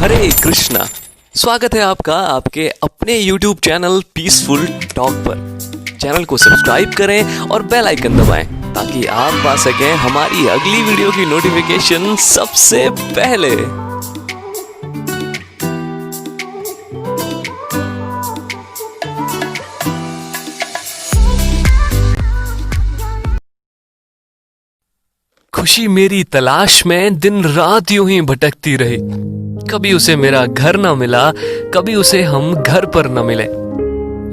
हरे कृष्णा। स्वागत है आपका आपके अपने YouTube चैनल पीसफुल टॉक पर। चैनल को सब्सक्राइब करें और बेल आइकन दबाएं ताकि आप पा सकें हमारी अगली वीडियो की नोटिफिकेशन सबसे पहले। खुशी मेरी तलाश में दिन रात यूं ही भटकती रही। कभी उसे मेरा घर ना मिला, कभी उसे हम घर पर न मिले।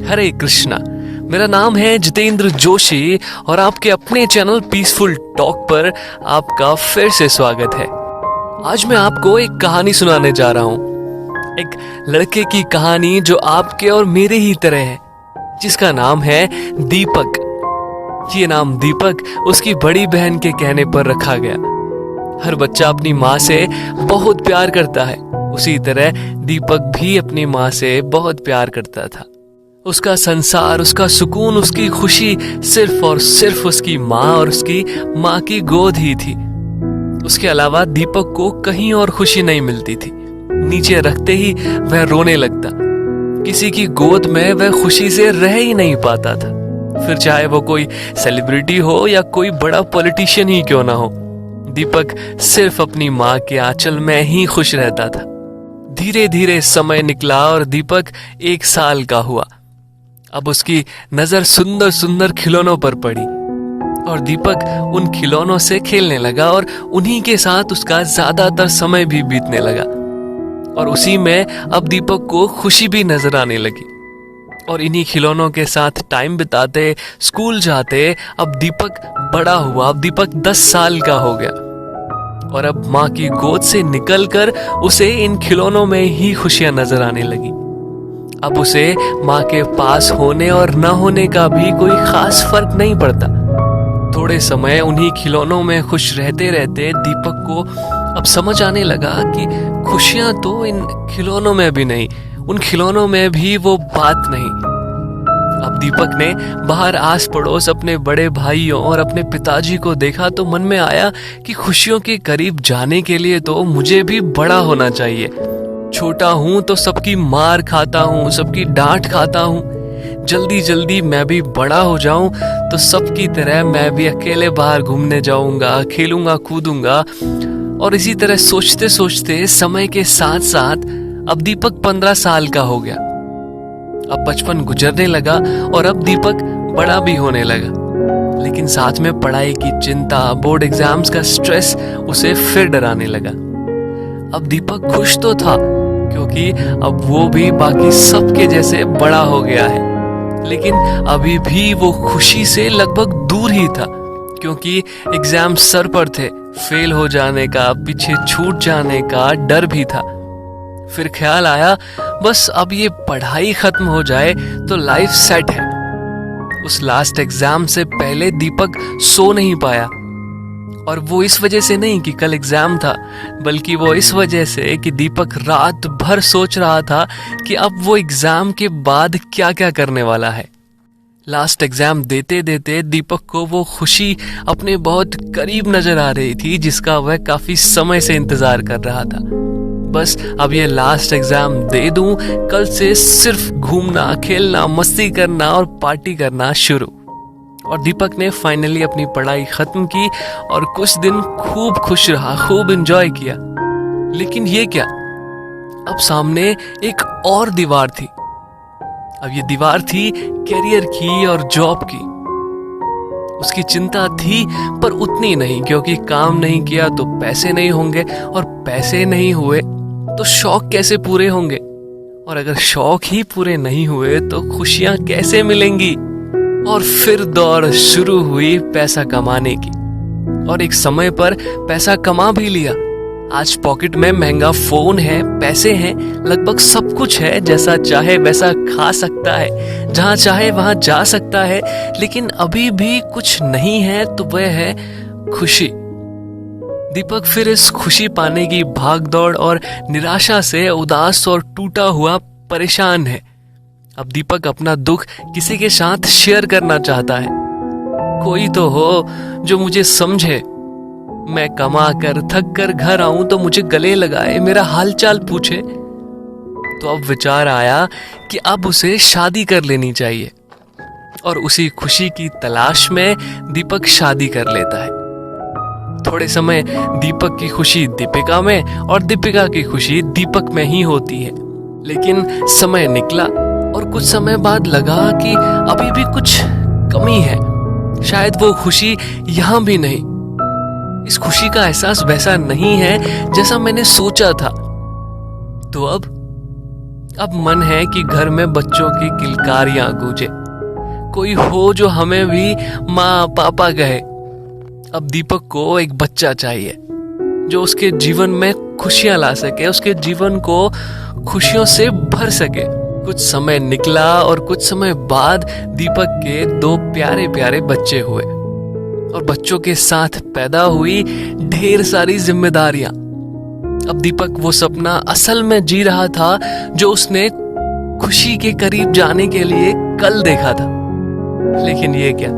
हरे कृष्णा। मेरा नाम है जितेंद्र जोशी और आपके अपने चैनल पीसफुल टॉक पर आपका फिर से स्वागत है। आज मैं आपको एक कहानी सुनाने जा रहा हूँ, एक लड़के की कहानी जो आपके और मेरे ही तरह है, जिसका नाम है दीपक। ये नाम दीपक उसकी बड़ी बहन के कहने पर रखा गया। हर बच्चा अपनी माँ से बहुत प्यार करता है, उसी तरह दीपक भी अपनी माँ से बहुत प्यार करता था। उसका संसार, उसका सुकून, उसकी खुशी सिर्फ और सिर्फ उसकी माँ और उसकी माँ की गोद ही थी। उसके अलावा दीपक को कहीं और खुशी नहीं मिलती थी। नीचे रखते ही वह रोने लगता। किसी की गोद में वह खुशी से रह ही नहीं पाता था, फिर चाहे वो कोई सेलिब्रिटी हो या कोई बड़ा पॉलिटिशियन ही क्यों ना हो। दीपक सिर्फ अपनी माँ के आंचल में ही खुश रहता था। धीरे धीरे समय निकला और दीपक 1 साल का हुआ। अब उसकी नजर सुंदर सुंदर खिलौनों पर पड़ी और दीपक उन खिलौनों से खेलने लगा और उन्हीं के साथ उसका ज्यादातर समय भी बीतने लगा। और उसी में अब दीपक को खुशी भी नजर आने लगी। और इन्हीं खिलौनों के साथ टाइम बिताते, स्कूल जाते, अब दीपक बड़ा हुआ। अब दीपक 10 साल का हो गया और अब माँ की गोद से निकलकर उसे इन खिलौनों में ही खुशियां नजर आने लगी। अब उसे माँ के पास होने और न होने का भी कोई खास फर्क नहीं पड़ता। थोड़े समय उन्हीं खिलौनों में खुश रहते रहते दीपक को अब समझ आने लगा कि खुशियां तो इन खिलौनों में भी नहीं, उन खिलौनों में भी वो बात नहीं। अब दीपक ने बाहर आस पड़ोस अपने बड़े भाइयों और अपने पिताजी को देखा तो मन में आया कि खुशियों के करीब जाने के लिए तो मुझे भी बड़ा होना चाहिए। छोटा हूं तो सबकी मार खाता हूं, सबकी डांट खाता हूं। जल्दी जल्दी मैं भी बड़ा हो जाऊं तो सबकी तरह मैं भी अकेले बाहर घूमने जाऊंगा, खेलूंगा, कूदूंगा। और इसी तरह सोचते सोचते समय के साथ साथ अब दीपक 15 साल का हो गया। अब बचपन गुजरने लगा और अब दीपक बड़ा भी होने लगा, लेकिन साथ में पढ़ाई की चिंता, बोर्ड एग्जाम्स का स्ट्रेस उसे फिर डराने लगा। अब दीपक खुश तो था क्योंकि अब वो भी बाकी सबके जैसे बड़ा हो गया है, लेकिन अभी भी वो खुशी से लगभग दूर ही था क्योंकि एग्जाम सर पर थे। फेल हो जाने का, पीछे छूट जाने का डर भी था। फिर ख्याल आया बस अब ये पढ़ाई खत्म हो जाए तो लाइफ सेट है। उस लास्ट एग्जाम से पहले दीपक सो नहीं पाया, और वो इस वजह से नहीं कि कल एग्जाम था, बल्कि वो इस वजह से कि दीपक रात भर सोच रहा था कि अब वो एग्जाम के बाद क्या क्या करने वाला है। लास्ट एग्जाम देते देते दीपक को वो खुशी अपने बहुत करीब नजर आ रही थी जिसका वह काफी समय से इंतजार कर रहा था। बस अब ये लास्ट एग्जाम दे दूं, कल से सिर्फ घूमना, खेलना, मस्ती करना और पार्टी करना शुरू। और दीपक ने फाइनली अपनी पढ़ाई खत्म की और कुछ दिन खूब खुश रहा, खूब एंजॉय किया। लेकिन ये क्या, अब सामने एक और दीवार थी। अब ये दीवार थी करियर की और जॉब की। उसकी चिंता थी पर उतनी नहीं, क्योंकि काम नहीं किया तो पैसे नहीं होंगे, और पैसे नहीं हुए तो शौक कैसे पूरे होंगे, और अगर शौक ही पूरे नहीं हुए तो खुशियां कैसे मिलेंगी। और फिर दौड़ शुरू हुई पैसा कमाने की, और एक समय पर पैसा कमा भी लिया। आज पॉकेट में महंगा फोन है, पैसे हैं, लगभग सब कुछ है, जैसा चाहे वैसा खा सकता है, जहां चाहे वहां जा सकता है। लेकिन अभी भी कुछ नहीं है, तो वह है खुशी। दीपक फिर इस खुशी पाने की भागदौड़ और निराशा से उदास और टूटा हुआ परेशान है। अब दीपक अपना दुख किसी के साथ शेयर करना चाहता है। कोई तो हो जो मुझे समझे, मैं कमा कर थक कर घर आऊं तो मुझे गले लगाए, मेरा हालचाल पूछे। तो अब विचार आया कि अब उसे शादी कर लेनी चाहिए। और उसी खुशी की तलाश में दीपक शादी कर लेता है। थोड़े समय दीपक की खुशी दीपिका में और दीपिका की खुशी दीपक में ही होती है। लेकिन समय निकला और कुछ समय बाद लगा कि अभी भी कुछ कमी है। शायद वो खुशी यहाँ भी नहीं। इस खुशी का एहसास वैसा नहीं है जैसा मैंने सोचा था। तो अब मन है कि घर में बच्चों की किलकारियां गूंजे, कोई हो जो हमें भी माँ पापा कहे। अब दीपक को एक बच्चा चाहिए जो उसके जीवन में खुशियां ला सके, उसके जीवन को खुशियों से भर सके। कुछ समय निकला और कुछ समय बाद दीपक के 2 प्यारे प्यारे बच्चे हुए और बच्चों के साथ पैदा हुई ढेर सारी जिम्मेदारियां। अब दीपक वो सपना असल में जी रहा था जो उसने खुशी के करीब जाने के लिए कल देखा था। लेकिन ये क्या,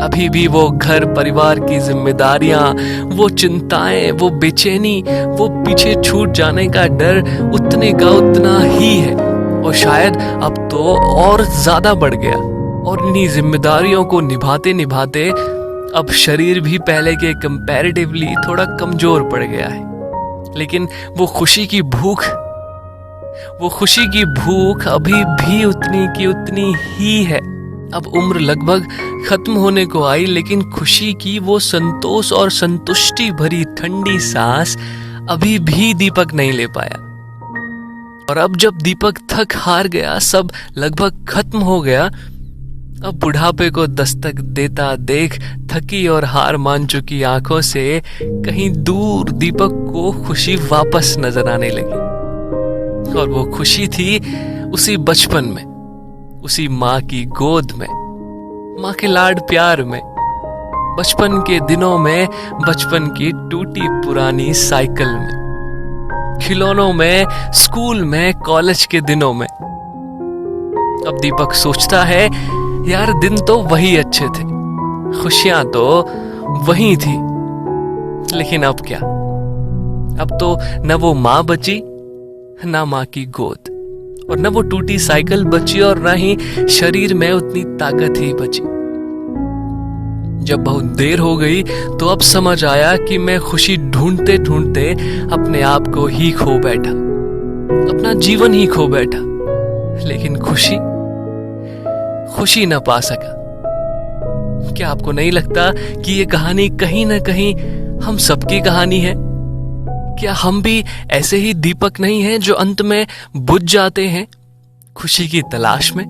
अभी भी वो घर परिवार की जिम्मेदारियां, वो चिंताएं, वो बेचैनी, वो पीछे छूट जाने का डर उतने का उतना ही है। और शायद अब तो और ज्यादा बढ़ गया। और इन्हीं जिम्मेदारियों को निभाते निभाते अब शरीर भी पहले के कंपैरेटिवली थोड़ा कमजोर पड़ गया है। लेकिन वो खुशी की भूख अभी भी उतनी की उतनी ही है। अब उम्र लगभग खत्म होने को आई, लेकिन खुशी की वो संतोष और संतुष्टि भरी ठंडी सांस अभी भी दीपक नहीं ले पाया। और अब जब दीपक थक हार गया, सब लगभग खत्म हो गया, अब बुढ़ापे को दस्तक देता देख थकी और हार मान चुकी आंखों से कहीं दूर दीपक को खुशी वापस नजर आने लगी। और वो खुशी थी उसी बचपन में, उसी माँ की गोद में, माँ के लाड प्यार में, बचपन के दिनों में, बचपन की टूटी पुरानी साइकिल में, खिलौनों में, स्कूल में, कॉलेज के दिनों में। अब दीपक सोचता है, यार दिन तो वही अच्छे थे, खुशियां तो वही थी। लेकिन अब क्या, अब तो न वो माँ बची, न माँ की गोद, और न वो टूटी साइकिल बची, और न ही शरीर में उतनी ताकत ही बची। जब बहुत देर हो गई तो अब समझ आया कि मैं खुशी ढूंढते ढूंढते अपने आप को ही खो बैठा, अपना जीवन ही खो बैठा। लेकिन खुशी न पा सका। क्या आपको नहीं लगता कि ये कहानी कहीं ना कहीं हम सबकी कहानी है? क्या हम भी ऐसे ही दीपक नहीं हैं जो अंत में बुझ जाते हैं खुशी की तलाश में,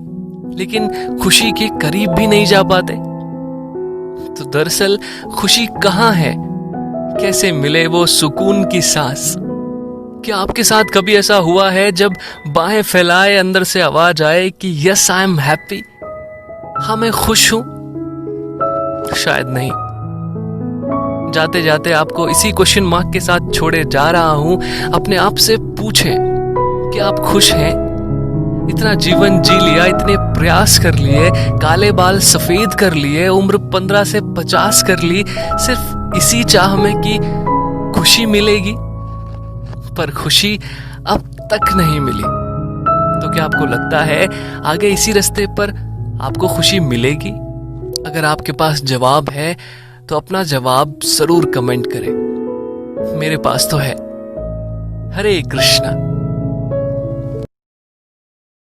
लेकिन खुशी के करीब भी नहीं जा पाते? तो दरअसल खुशी कहाँ है? कैसे मिले वो सुकून की सांस? क्या आपके साथ कभी ऐसा हुआ है जब बाहें फैलाए अंदर से आवाज आए कि यस आई एम हैप्पी, हाँ मैं खुश हूं? शायद नहीं। जाते जाते आपको इसी क्वेश्चन मार्क के साथ छोड़े जा रहा हूं। अपने आप से पूछें कि आप खुश हैं? इतना जीवन जी लिया, इतने प्रयास कर लिए, काले बाल सफेद कर लिए, उम्र 15 से 50 कर ली, सिर्फ इसी चाह में कि खुशी मिलेगी। पर खुशी अब तक नहीं मिली। तो क्या आपको लगता है आगे इसी रास्ते पर आपको खुशी मिलेगी? अगर आपके पास जवाब है तो अपना जवाब जरूर कमेंट करें। मेरे पास तो है। हरे कृष्णा।